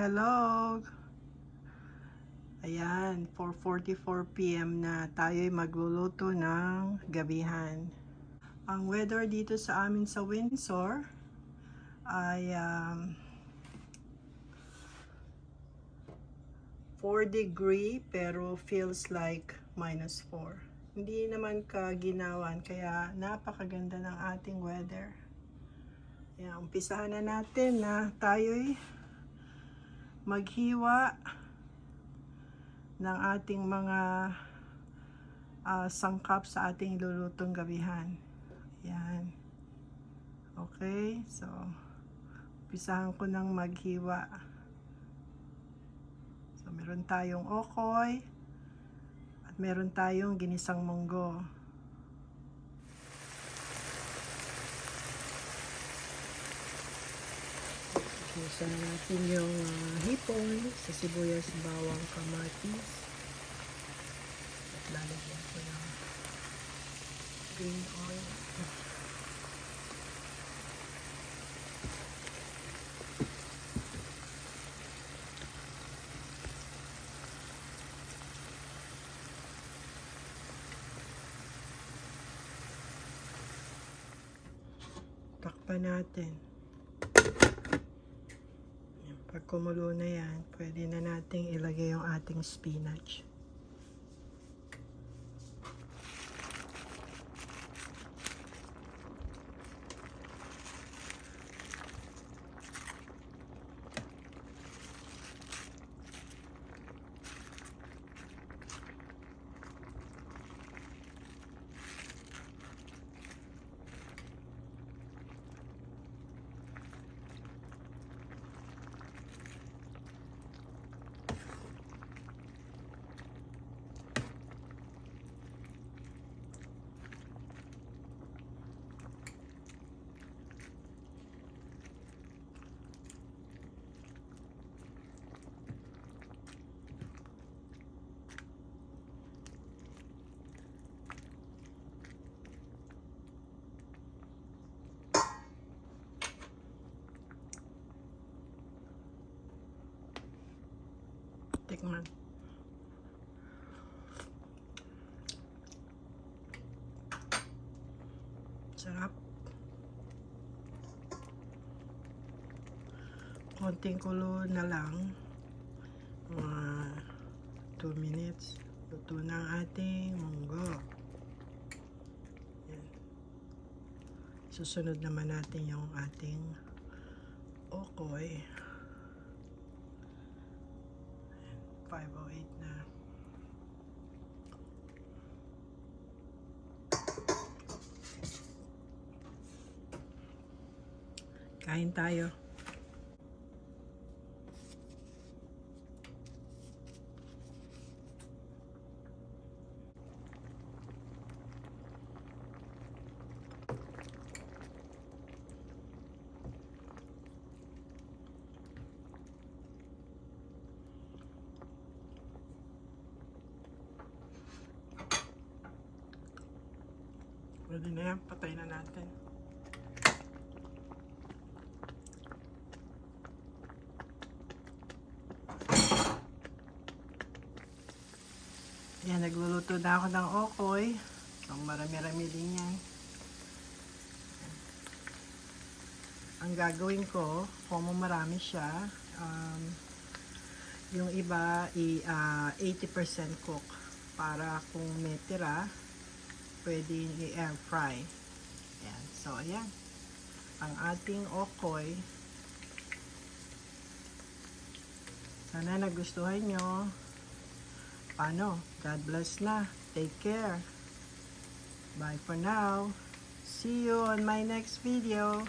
Hello! Ayan, 4:44 PM na tayo'y magluluto ng gabihan. Ang weather dito sa amin sa Windsor ay 4 degree pero feels like -4. Hindi naman kaginawan kaya napakaganda ng ating weather. Ayan, umpisahan na natin na tayo'y maghiwa ng ating mga sangkap sa ating lulutong gabihan. Yan. Okay, so umpisahan ko ng maghiwa. So meron tayong okoy at meron tayong ginisang munggo. Isa natin yung hipon sa sibuyas, bawang, kamatis. At lalagyan ko ng green oil. Takpan natin. Pag kumulo na yan, pwede na nating ilagay yung ating spinach. Tikman. Sarap. Konting kulo na lang. 2 minutes. Luto na ang ating munggo. Yan. Susunod naman natin yung ating okoy. 5:08 na. Kain tayo. Pwede na yan, patay na natin. Yan, nagluluto na ako ng okoy. So, marami-rami din yan. Ang gagawin ko, kung marami siya, yung iba 80% cook para kung may tira, pwede i-air fry. Ayan. So, ayan. Ang ating okoy. Sana nagustuhan nyo. Paano? God bless na. Take care. Bye for now. See you on my next video.